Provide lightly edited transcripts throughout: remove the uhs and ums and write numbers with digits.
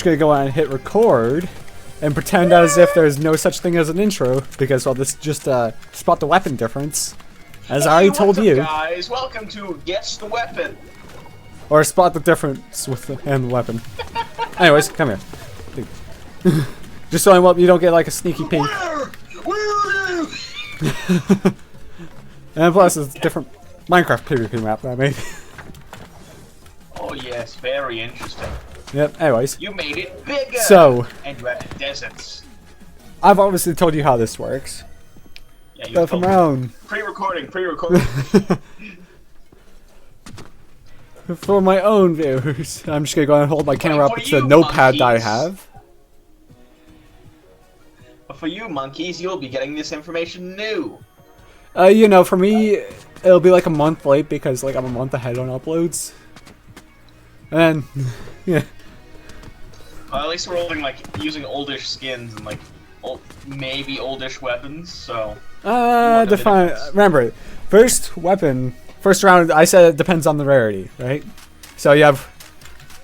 gonna go on and hit record and pretend as if there's no such thing as an intro because, well, this just spot the weapon difference, as I already told you. Guys, welcome to Guess the Weapon. Or spot the difference with the and the weapon. Anyways, come here. Just so you don't get like a sneaky peek. Where are you? And plus, it's a different Minecraft PvP map that I made. Oh yes, very interesting. Yep. Anyways, You made it bigger. so And you had deserts. I've obviously told you how this works. Yeah, you But from my own. Pre-recording. For my own viewers, I'm just gonna go and hold my camera up for to the you, notepad that I monkeys. have. But for you monkeys, you'll be getting this information new. You know, for me, it'll be like a month late because like I'm a month ahead on uploads. And yeah. Well, at least we're holding like using oldish skins and like maybe oldish weapons. So. Define. Remember, first round. I said it depends on the rarity, right? So you have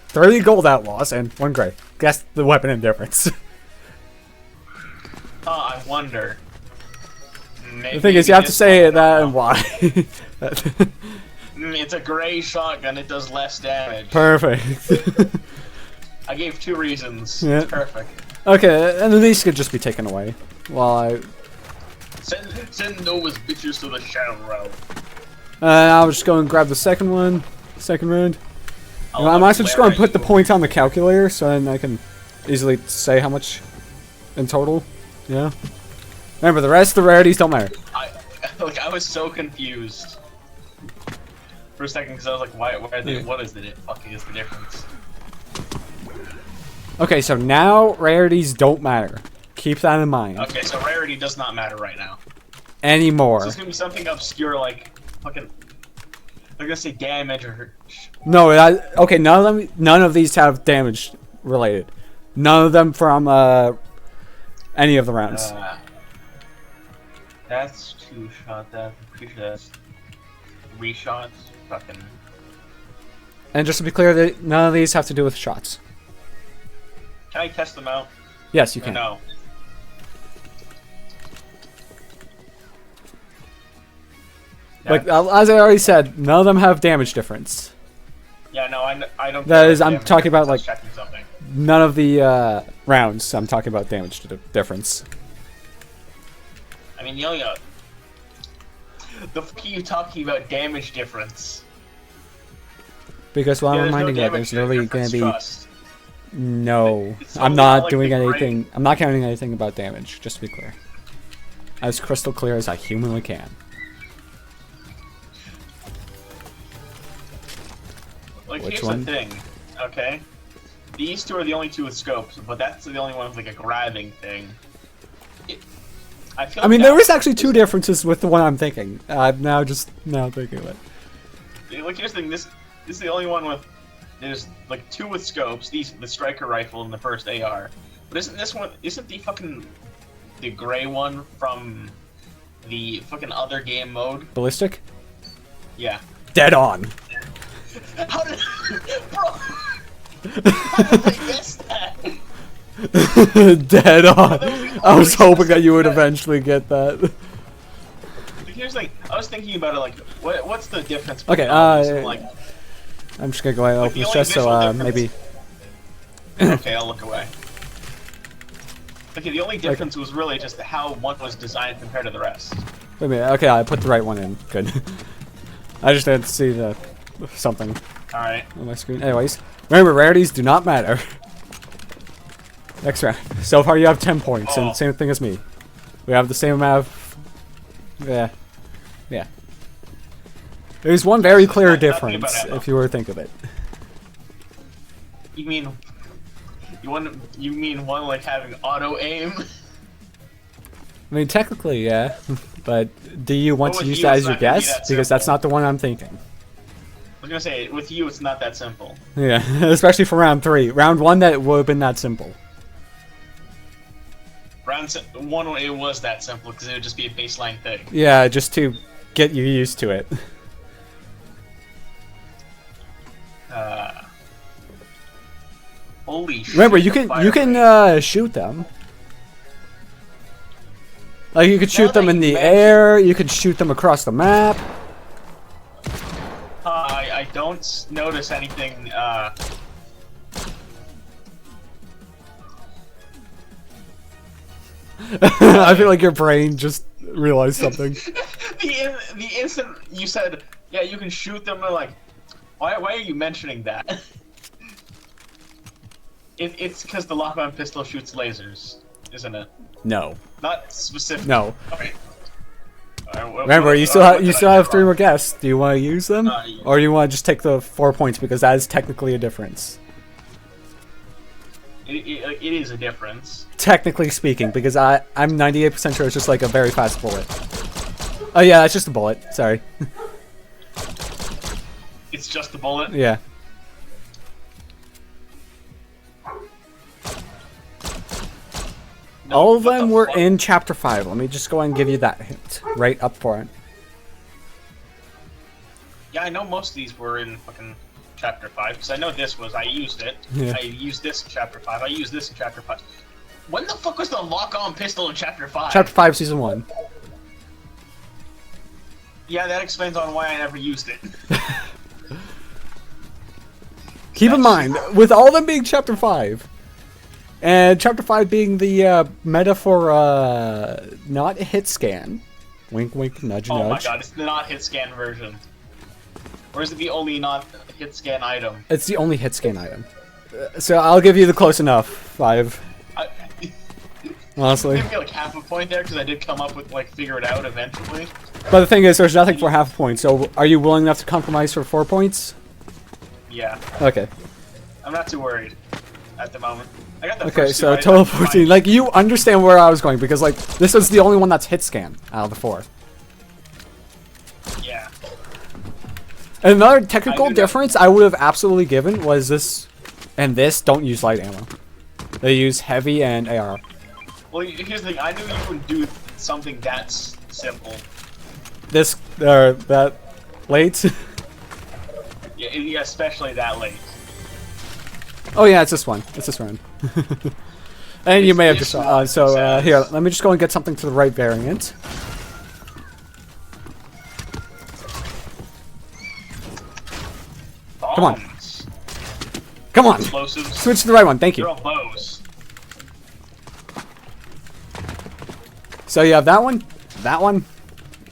30 gold outlaws and 1 gray. Guess the weapon and difference. I wonder. The thing is, you have to say that and why. It's a gray shotgun. It does less damage. Perfect. I gave 2 reasons. Yeah. It's perfect. Okay, and then these could just be taken away. While I. Send Noah's bitches to the shadow realm. I'll just go and grab the second round. You know, I might as well just go and put the points on the calculator so then I can easily say how much in total. Yeah. Remember, the rest of the rarities don't matter. I was so confused for a second because I was like, what is the fucking is the difference? Okay, so now rarities don't matter. Keep that in mind. Okay, so rarity does not matter right now. Anymore. So it's gonna be something obscure like fucking. I'm gonna say damage or. No, okay. None of these have damage related. None of them from any of the rounds. That's 2 shot. I'm pretty sure that's 3 shots. Fucking. And just to be clear, none of these have to do with shots. Can I test them out? Yes, you can. No. Like as I already said, none of them have damage difference. Yeah, no, I don't. That is, I'm talking about like checking something. none of the rounds. I'm talking about damage difference. I mean, the fuck are you talking about damage difference? Because while I'm There's no reminding you, damage there's literally gonna be trust. no. It's I'm only not like doing the anything. I'm not counting anything about damage. Just to be clear, as crystal clear as I humanly can. Like, Which here's one? the thing, okay? These 2 are the only 2 with scopes, but that's the only one with like a grabbing thing. I mean, there is actually 2 differences with the one I'm thinking. I'm now thinking of it. Like, here's the thing. This is the only one with. There's like 2 with scopes. The striker rifle and the first AR. But isn't this one? Isn't the gray one from the fucking other game mode? Ballistic? Yeah. Dead on. How did, bro? How did I guess that? Dead on. I was hoping that you would eventually get that. Here's the thing. I was thinking about it like, what's the difference? Okay. Like, I'm just gonna go ahead and open the this only chest, so visual maybe. Okay, I'll look away. Okay, the only difference was really just how one was designed compared to the rest. Wait a minute. Okay, I put the right one in. Good. I just had to see the something All right. on my screen. Anyways, remember, rarities do not matter. Next round. So far, you have 10 points, and same thing as me. We have the same amount of. Yeah. There's one very clear difference if you were to think of it. You mean one like having auto aim? I mean, technically, yeah. But do you want to with use you, that it's as your not gonna be guess? that Because that's simple. not the one I'm thinking. I was gonna say, with you, it's not that simple. Yeah, especially for round 3. Round 1, that would have been that simple. Round 1, it was that simple because it would just be a baseline thing. Yeah, just to get you used to it. Holy shit. Remember, you the can fire rate. shoot them. Like you could shoot Now them that in you the mention- air. You could shoot them across the map. I don't notice anything. I feel like your brain just realized something. the instant you said, yeah, you can shoot them, I'm like, why are you mentioning that? It's because the lock-on pistol shoots lasers, isn't it? No. Not specific. No. Okay. Remember, you still have 3 more guesses. Do you want to use them, Yeah. or do you want to just take the 4 points because that is technically a difference? It is a difference. Technically speaking, because I'm 98% sure it's just like a very fast bullet. Oh yeah, it's just a bullet. Sorry. It's just a bullet. Yeah. No, All of what them the were fuck? in Chapter 5. Let me just go and give you that hint right up front. Yeah, I know most of these were in fucking Chapter 5, because I know this was, I used it. Yeah. I used this in Chapter 5, I used this in Chapter 5. When the fuck was the lock-on pistol in Chapter 5? Chapter 5, Season 1. Yeah, that explains on why I never used it. Keep in mind, with all of them being Chapter 5, and Chapter 5 being the meta for not hit scan. Wink, wink, nudge, Oh my nudge. god, it's the not hit scan version. Or is it the only not hit scan item? It's the only hit scan item. So I'll give you the close enough 5, I honestly. give me like half a point there because I did come up with like figure it out eventually. But the thing is, there's nothing for half a point, so are you willing enough to compromise for 4 points? Yeah, Okay. I'm not too worried at the moment. I got the Okay, first so two items total fine. 14. Like, you understand where I was going, because, like, this is the only one that's hit scan out of the 4. Yeah. And another technical I do that. difference I would have absolutely given was this and this don't use light ammo. They use heavy and AR. Well, here's the thing. I knew you would do something that simple. This, that late? Yeah, especially that late. Oh yeah, it's this one. It's this one. And you may have This just one says- here, let me just go and get something to the right variant. Come on. Bombs. Come on! Explosives. Switch to the right one, thank They're you. all bows. So you have that one, that one,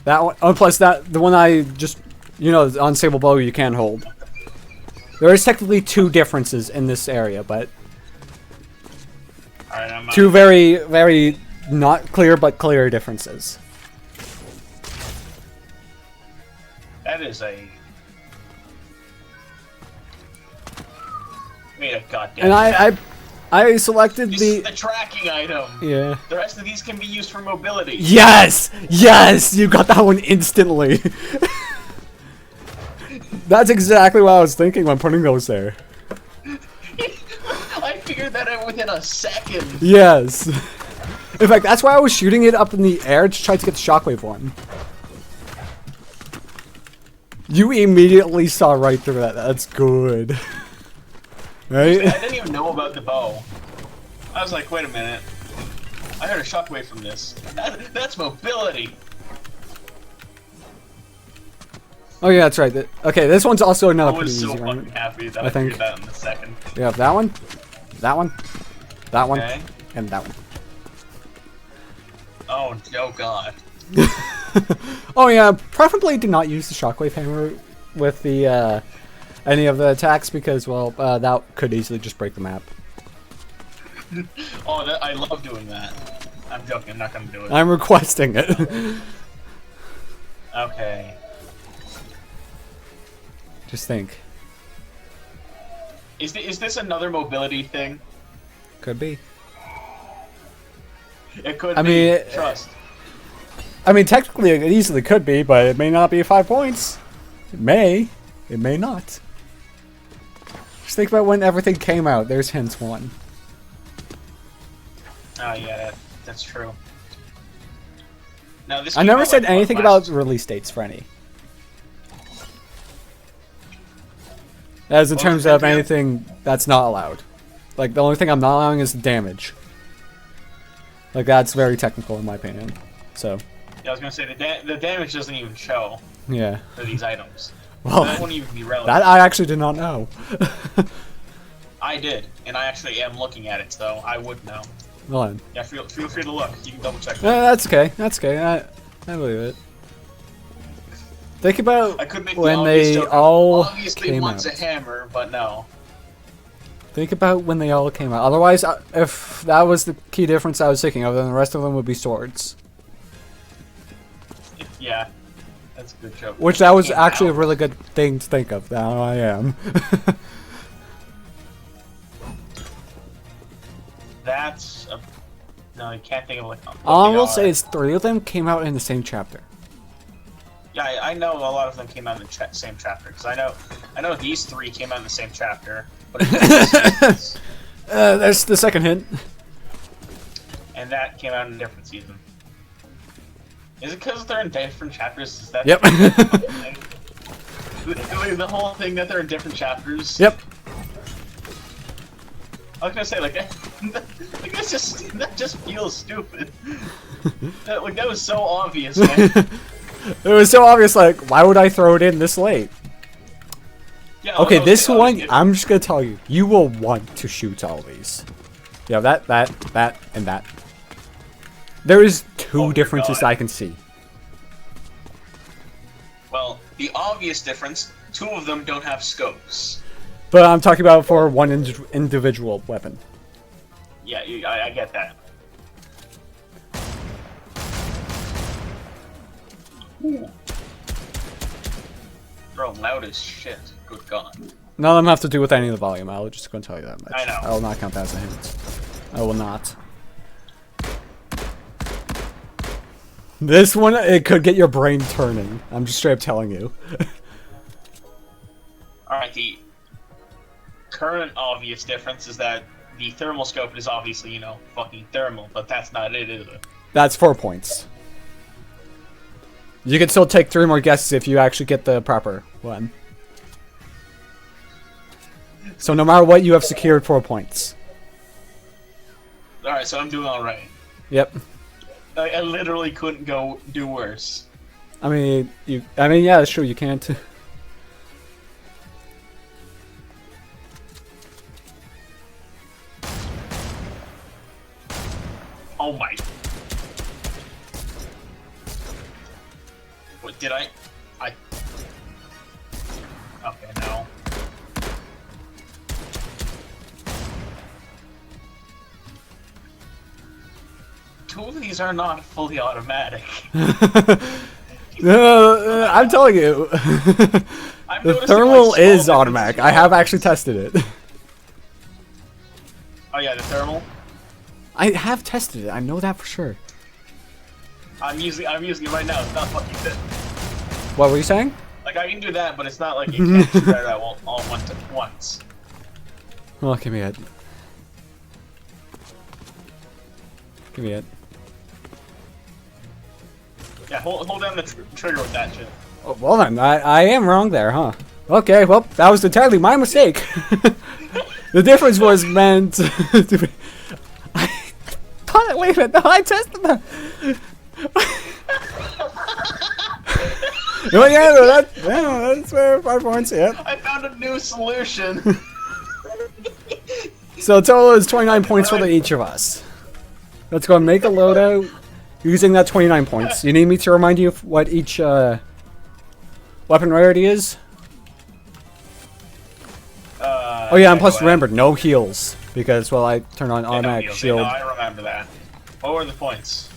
that one. Oh, plus the one I just, you know, the unstable bow you can hold. There is technically 2 differences in this area, but Alright, I'm 2 very, very not clear but clear differences. That is a... Wait a goddamn... And I selected This is the the tracking item! yeah. The rest of these can be used for mobility. Yes! Yes! You got that one instantly. That's exactly what I was thinking when putting those there. I figured that out within a second. Yes. In fact, that's why I was shooting it up in the air to try to get the shockwave one. You immediately saw right through that. That's good. I Right? didn't even know about the bow. I was like, wait a minute. I heard a shockwave from this. That's mobility. Oh yeah, that's right. Okay, this one's also I another pretty was so easy one. fucking happy that I I think. figured that in a second. We have that one, that one, that one, Okay. and that one. Oh, no god. Oh yeah, preferably do not use the shockwave hammer with the any of the attacks because, well, that could easily just break the map. Oh, I love doing that. I'm joking, I'm not gonna do it. I'm requesting it. Okay. Just think. Is this another mobility thing? Could be. It could I be. mean, Trust. I mean, technically it easily could be, but it may not be 5 points. It may. It may not. Just think about when everything came out. There's hints 1. Oh yeah, that's true. Now this. I came never out, said like, anything what, about last- release dates for any. As in What was terms the of thing again? anything that's not allowed. Like, the only thing I'm not allowing is damage. Like, that's very technical in my opinion. So. Yeah, I was gonna say the damage doesn't even show. Yeah. For these items. Well, that wouldn't even be relevant. That I actually did not know. I did, and I actually am looking at it, so I would know. Well then. Yeah, feel free to look. You can double check. That's okay. That's okay. I believe it. Think about when they all came out. Obviously, a hammer, but no. Think about when they all came out. Otherwise, if that was the key difference I was thinking of, then the rest of them would be swords. Yeah, that's a good joke. Which that was actually a really good thing to think of. Now I am. That's a... No, I can't think of like... All I will say is 3 of them came out in the same chapter. Yeah, I know a lot of them came out in the same chapter, because I know these 3 came out in the same chapter, but that's the second hint. And that came out in a different season. Is it because they're in different chapters? Is that yep. the whole thing that they're in different chapters? Yep. I was gonna say like that just feels stupid. that was so obvious, man. It was so obvious. Like, why would I throw it in this late? Yeah, okay, this one, I'm just gonna tell you, you will want to shoot all these. Yeah, that, and that. There is 2 differences I can see. Well, the obvious difference, 2 of them don't have scopes. But I'm talking about for one individual weapon. Yeah, I get that. Ooh. Bro, loud as shit. Good God. None of them have to do with any of the volume. I'll just go and tell you that much. I know. I will not count that as a hint. I will not. This one, it could get your brain turning. I'm just straight up telling you. Alright, the current obvious difference is that the thermal scope is obviously, you know, fucking thermal, but that's not it, is it? That's 4 points. You can still take 3 more guesses if you actually get the proper one. So no matter what, you have secured 4 points. Alright, so I'm doing alright. Yep. I literally couldn't do worse. I mean, yeah, that's true, you can't. Oh my... What, did I... Okay, no. Two of these are not fully automatic. No, I'm telling you. The thermal is automatic. I have actually tested it. Oh yeah, the thermal? I have tested it. I know that for sure. I'm using it right now. It's not fucking fit. What were you saying? Like, I can do that, but it's not like you can't shoot it all once. Well, give me it. Give me it. Yeah, hold down the trigger with that shit. Oh, well then, I am wrong there, huh? Okay, well, that was entirely my mistake. The difference was meant to be... Wait a minute, no, I tested that. Oh yeah, that's where 5 points, yeah. I found a new solution. So total is 29 points for each of us. Let's go and make a loadout using that 29 points. You need me to remind you of what each weapon rarity is? Oh yeah, and plus remember, no heals. Because, well, I turn on automatic shield. No, I remember that. What were the points?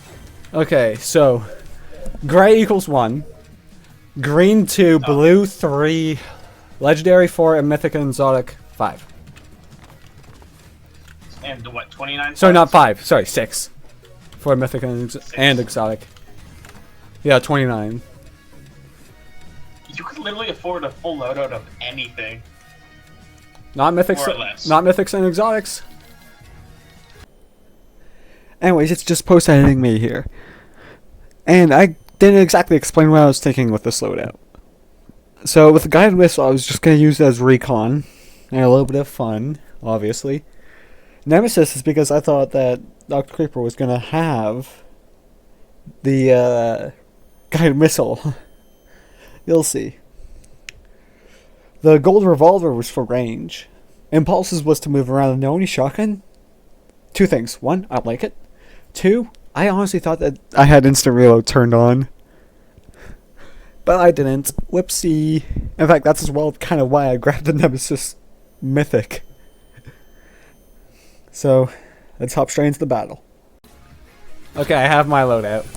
Okay, so gray equals 1. Green 2, blue 3, legendary 4, and mythic and exotic 5. And what, 29? Sorry, not 5. Sorry, 6. For mythic and exotic. Yeah, 29. You could literally afford a full loadout of anything. Not mythics, not mythics and exotics. Anyways, it's just post-editing me here. And I didn't exactly explain what I was thinking with this loadout. So with the guided whistle, I was just going to use it as recon. And a little bit of fun, obviously. Nemesis is because I thought that Dr. Creeper was gonna have the guided missile. You'll see. The gold revolver was for range. Impulses was to move around. The Oni shotgun? Two things. One, I like it. Two, I honestly thought that I had instant reload turned on. But I didn't. Whoopsie. In fact, that's as well kind of why I grabbed the Nemesis Mythic. So, let's hop straight into the battle. Okay, I have my loadout.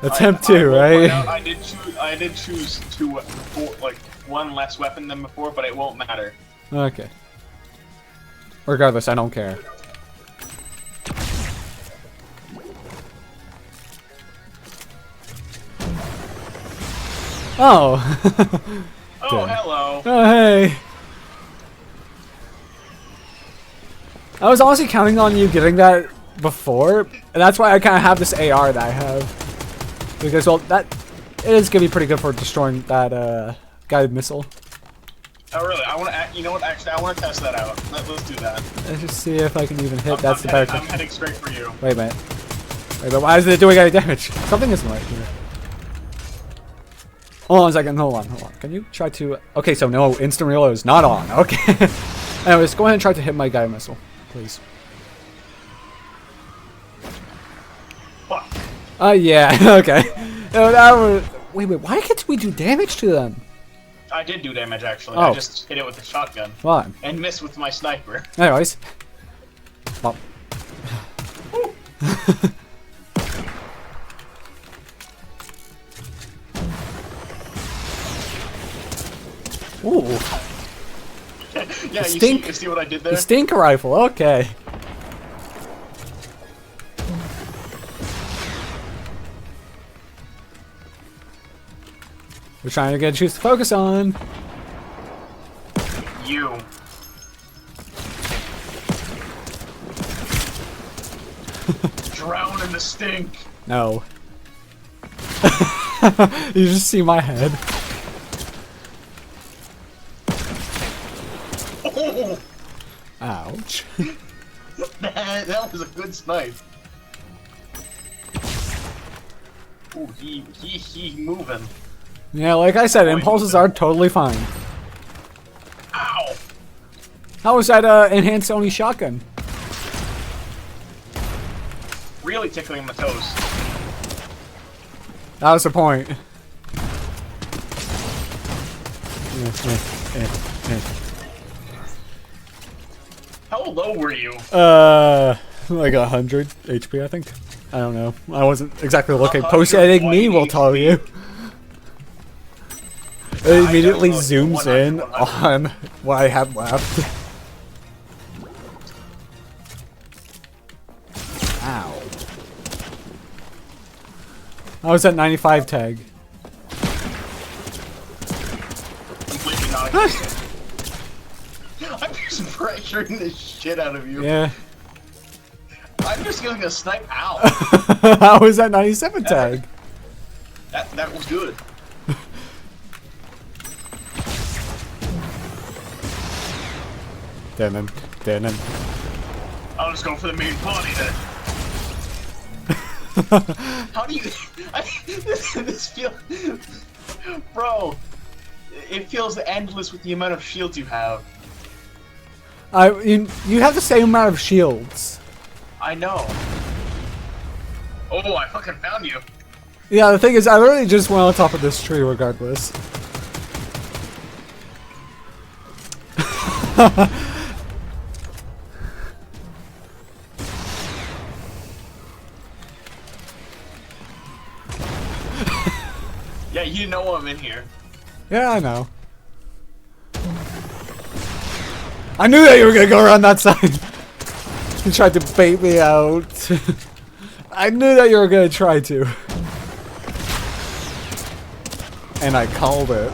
Attempt 2, right? I did choose one less weapon than before, but it won't matter. Okay. Regardless, I don't care. Oh. Oh, hello. Oh, hey. I was honestly counting on you getting that before, and that's why I kind of have this AR that I have. Because, well, that it is going to be pretty good for destroying that guided missile. Oh, really? I want to, you know what, actually, I want to test that out. Let's do that. Let's just see if I can even hit. That's the better. I'm heading straight for you. Wait a minute. Wait, but why is it doing any damage? Something isn't right here. Hold on a second. Hold on. Can you try to... Okay, so no, instant reload is not on. Okay. Anyways, go ahead and try to hit my guided missile, please. Fuck. Yeah, okay. No, that was... Wait, why can't we do damage to them? I did do damage, actually. Oh. I just hit it with a shotgun. Fine. And missed with my sniper. Anyways. Well. Ooh. Yeah, you see what I did there? The stinker rifle, okay. We're trying to get choose to focus on. You. Drown in the stink. No. You just see my head. Oh! Ouch. that was a good snipe. Ooh, he moving. Yeah, like I said, impulses are totally fine. Ow! How was that enhanced Oni shotgun? Really tickling my toes. That was the point. How low were you? Like 100 HP, I think. I don't know. I wasn't exactly looking. Post-editing me will tell you. It immediately zooms in on what I have left. Ow. I was at 95 tag. Completely not existent. I'm just pressuring the shit out of you. Yeah. I'm just getting a snipe out. I was at 97 tag. That was good. Damn. I'll just go for the main body then. How do you... this feels... Bro, it feels endless with the amount of shields you have. You have the same amount of shields. I know. Oh, I fucking found you. Yeah, the thing is, I literally just went on top of this tree regardless. Yeah, you know I'm in here. Yeah, I know. I knew that you were gonna go around that side. You tried to bait me out. I knew that you were gonna try to. And I called it.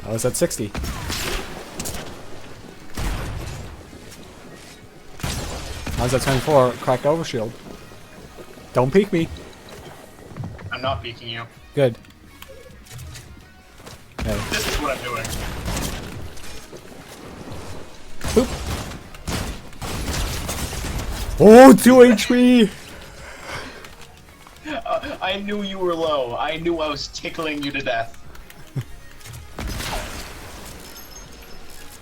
I was at 60. I was at 24. Cracked overshield. Don't peek me. I'm not peeking you. Good. Okay. This is what I'm doing. Boop. Oh, 2 HP! I knew you were low. I knew I was tickling you to death.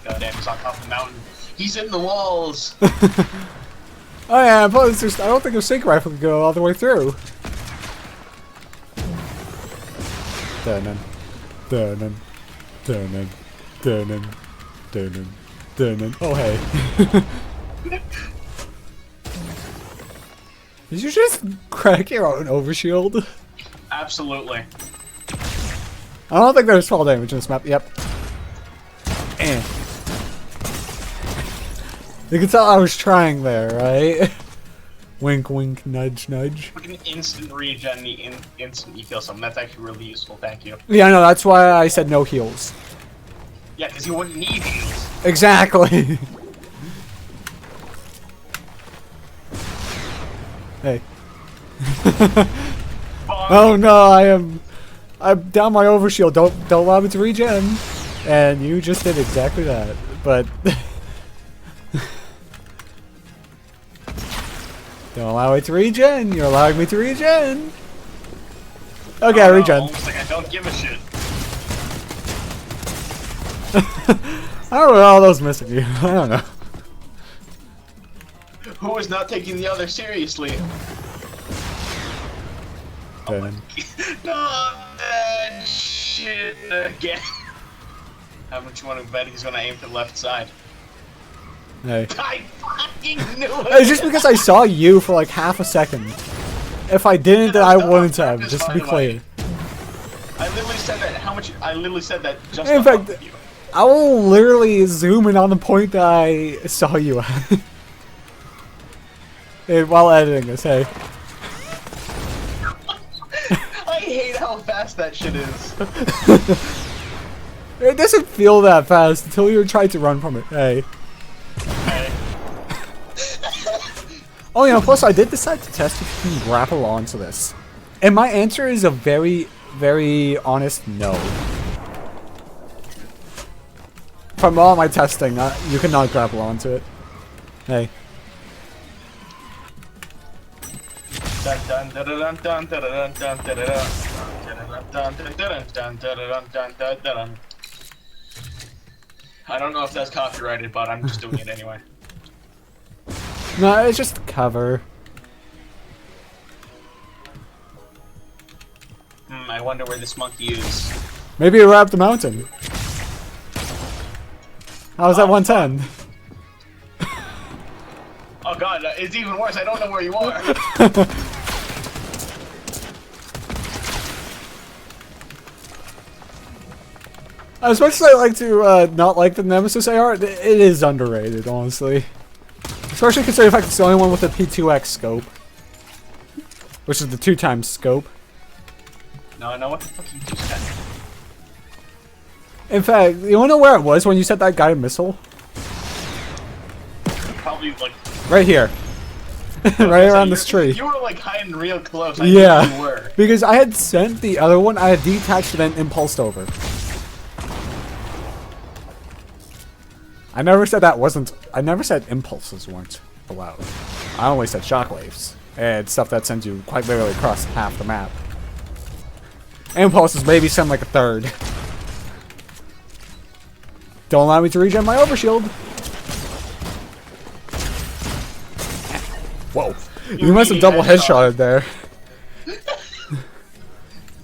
Goddamn, he's on top of the mountain. He's in the walls! Oh yeah, but it's just, I don't think a sync rifle could go all the way through. Dun-dun. Dun-dun. Dun-dun. Dun-dun. Dun-dun. Dun-dun. Oh hey. Did you just crack your own overshield? Absolutely. I don't think there's fall damage in this map. Yep. And you can tell I was trying there, right? Wink, wink, nudge, nudge. Fucking instant regen, the instant you kill someone. That's actually really useful. Thank you. Yeah, no, that's why I said no heals. Yeah, because you wouldn't need heals. Exactly. Hey. Oh no, I'm down my overshield. Don't allow me to regen. And you just did exactly that. But don't allow it to regen. You're allowing me to regen. Okay, Oh, no, regen. almost like I don't give a shit. I don't know all those missing you. I don't know. Who is not taking the other seriously? Then. No, shit again. How much you want to bet he's gonna aim for the left side? Hey. I fucking knew it! It's just because I saw you for like half a second. If I didn't, then I wouldn't have, just to be clear. I literally said that. How much? I literally said that just In to fuck fact, with you. I will literally zoom in on the point that I saw you at. Hey, while editing this, hey. I hate how fast that shit is. It doesn't feel that fast until you try to run from it. Hey. Okay. Oh yeah, plus I did decide to test if you can grapple onto this. And my answer is a very, very honest no. From all my testing, you cannot grapple onto it. Hey. I don't know if that's copyrighted, but I'm just doing it anyway. No, it's just cover. I wonder where this monkey is. Maybe we're up the mountain. How's that 110? Oh god, it's even worse. I don't know where you are. As much as I like to not like the Nemesis AR, it is underrated, honestly. Especially considering the fact it's the only one with a P2X scope. Which is the 2x scope. No, I know what the fuck you just said. In fact, you wanna know where it was when you set that guided missile? Probably like Right here. Right around this tree. You were like hiding real close. I Yeah. knew you were. Because I had sent the other one, I had detached and then impulsed over. I never said that wasn't. I never said impulses weren't allowed. I only said shockwaves. And stuff that sends you quite literally across half the map. Impulses maybe send like a third. Don't allow me to regen my overshield. Whoa. You must have double headshotted there.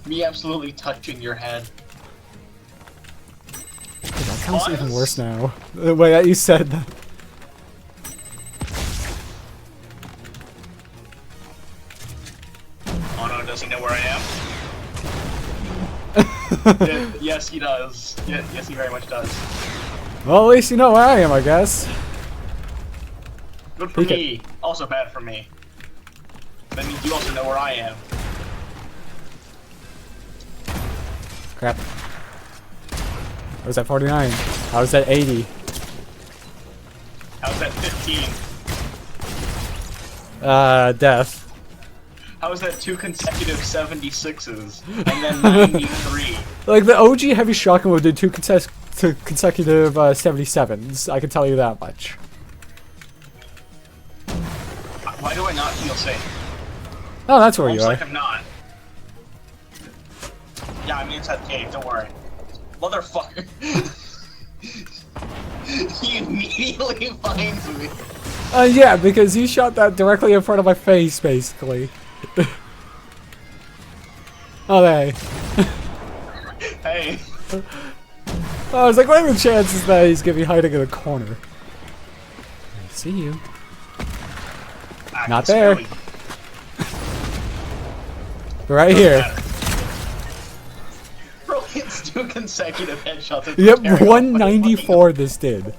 Me absolutely touching your head. Dude, that sounds even worse now. The way that you said that. Oh no, does he know where I am? Yes, he does. Yes, he very much does. Well, at least you know where I am, I guess. Good for me. Also bad for me. That means you also know where I am. Crap. I was at 49. I was at 80. I was at 15. Death. How is that 2 consecutive 76s and then 93? Like the OG heavy shotgun would do 2 consecutive 77s. I can tell you that much. Why do I not feel safe? Oh, that's where you Looks are. like I'm not. Yeah, I'm inside the cave. Don't worry, motherfucker. He immediately finds me. Yeah, because you shot that directly in front of my face, basically. Oh, hey. Hey. I was like, what are the chances that he's gonna be hiding in a corner? I see you. Not there. Right here. Bro, it's 2 consecutive headshots. Yep, 194 this did.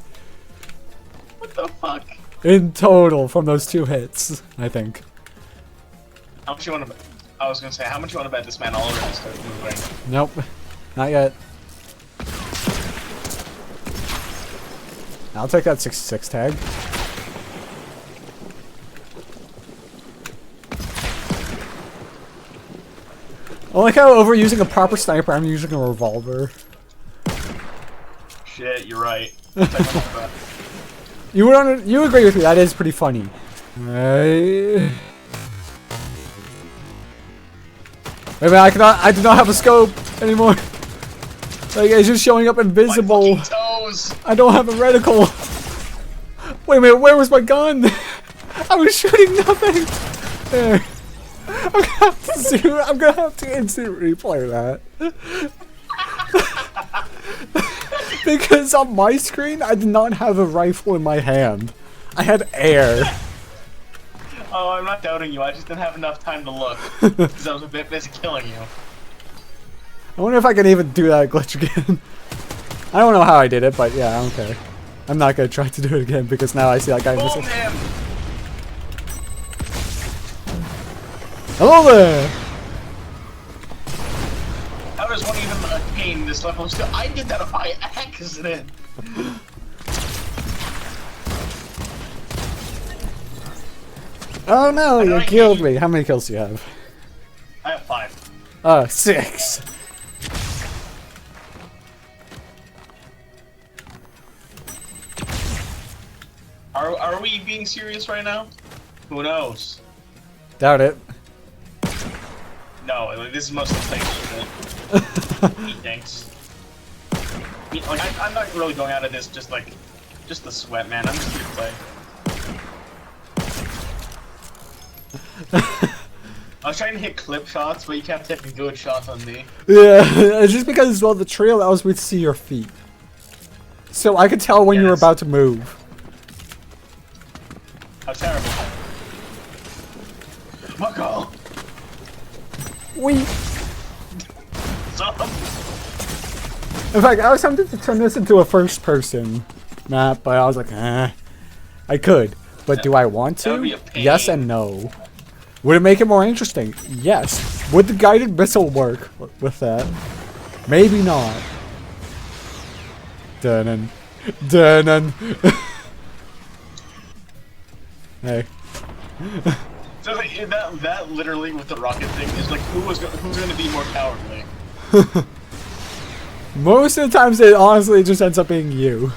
What the fuck? In total from those 2 hits, I think. How much you want to? I was gonna say, how much you want to bet this man already started moving? Nope, not yet. I'll take that 66 tag. I like how over using a proper sniper, I'm using a revolver. Shit, you're right. You agree with me? That is pretty funny. Right. Wait a minute, I do not have a scope anymore. Like, it's just showing up invisible. My toes. I don't have a reticle. Wait a minute, where was my gun? I was shooting nothing. There. I'm gonna have to instant replay that. Because on my screen, I did not have a rifle in my hand. I had air. Oh, I'm not doubting you. I just didn't have enough time to look. Because I was a bit busy killing you. I wonder if I can even do that glitch again. I don't know how I did it, but yeah, I don't care. I'm not gonna try to do it again because now I see that guy missing. Boom him! Hello there! How does one even attain this level of skill? I did that by accident! Oh no, you I killed me. How many kills do you have? I have 5. 6. Are we being serious right now? Who knows? Doubt it. No, like, this is mostly fake shit. He thinks. Like, I'm not really going out of this just the sweat, man. I'm just here to play. I was trying to hit clip shots, but you kept hitting good shots on me. Yeah, it's just because, well, the tree allows me to see your feet. So I could tell when you were about to move. How terrible. Fuck off! Wee! Stop! In fact, I was tempted to turn this into a first-person map, but I was like, I could. But do I want That would be to? a pain. Yes and no. Would it make it more interesting? Yes. Would the guided missile work with that? Maybe not. Dun-dun. Dun-dun. Hey. So like, that literally with the rocket thing is like who's going to be more cowardly? Most of the times it honestly just ends up being you.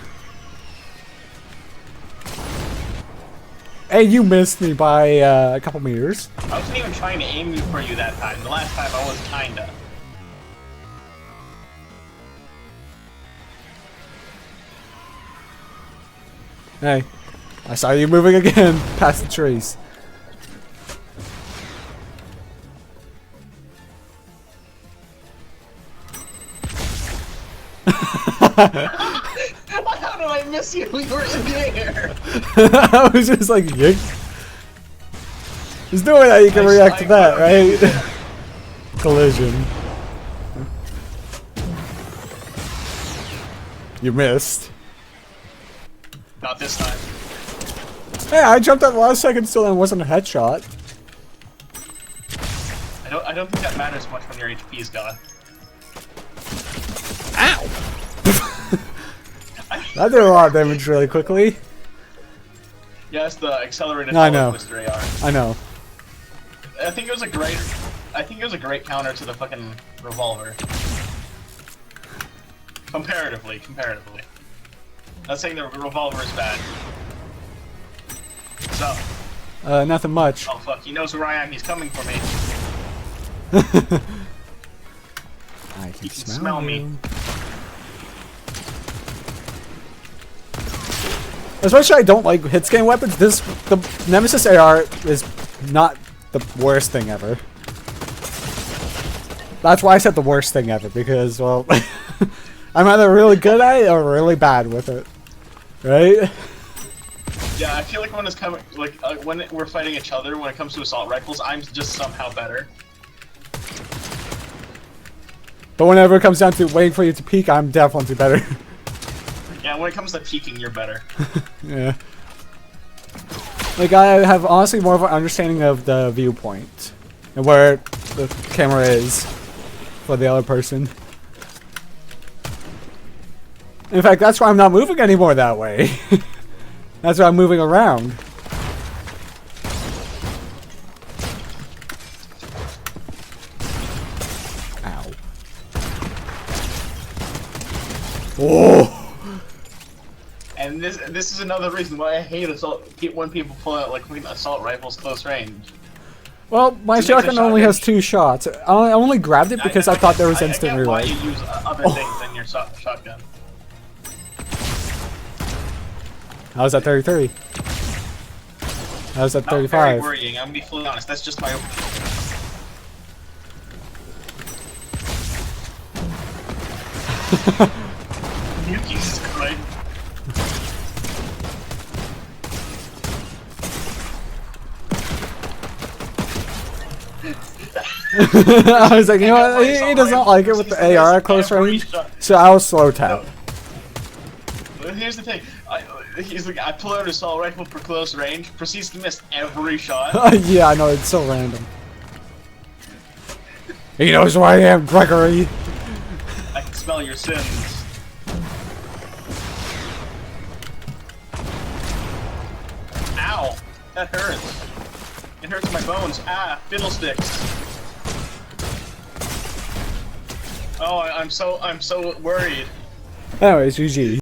Hey, you missed me by a couple meters. I wasn't even trying to aim for you that time. The last time I was kinda. Hey, I saw you moving again past the trees. How did I miss you? We were in the air. I was just like, yik. There's no way that you can react to that, right? Collision. You missed. Not this time. Hey, I jumped at the last second still and it wasn't a headshot. I don't think that matters much when your HP is gone. Ow! That did a lot of damage really quickly. Yeah, it's the accelerated I know. Twister AR. I know. I think it was a great. I think it was a great counter to the fucking revolver. Comparatively. Not saying the revolver is bad. So. Nothing much. Oh fuck, he knows where I am, he's coming for me. I can, smell me. Especially I don't like hit-scan weapons. The Nemesis AR is not the worst thing ever. That's why I said the worst thing ever, because, well, I'm either really good at it or really bad with it. Right? Yeah, I feel like when it's coming, like, when we're fighting each other, when it comes to assault rifles, I'm just somehow better. But whenever it comes down to waiting for you to peek, I'm definitely better. Yeah, when it comes to peeking, you're better. Yeah. Like, I have honestly more of an understanding of the viewpoint and where the camera is for the other person. In fact, that's why I'm not moving anymore that way. That's why I'm moving around. Ow. Oh! And this is another reason why I hate when people pull out like assault rifles close range. Well, my shotgun only has 2 shots. I only grabbed it because I thought there was instant reload. Why you use other things than your shotgun? How's that 33? How's that 35? Very worrying. I'm gonna be fully honest. That's just my. Jesus Christ. I was like, you know what? He does not like it with the AR at close range, so I'll slow tap. No. Here's the thing. He's like, I pull out an assault rifle for close range, proceeds to miss every shot. Yeah, I know, it's so random. He knows who I am, Gregory. I can smell your sins. Ow! That hurts. It hurts my bones. Ah, fiddlesticks. Oh, I'm so worried. Anyways, GG.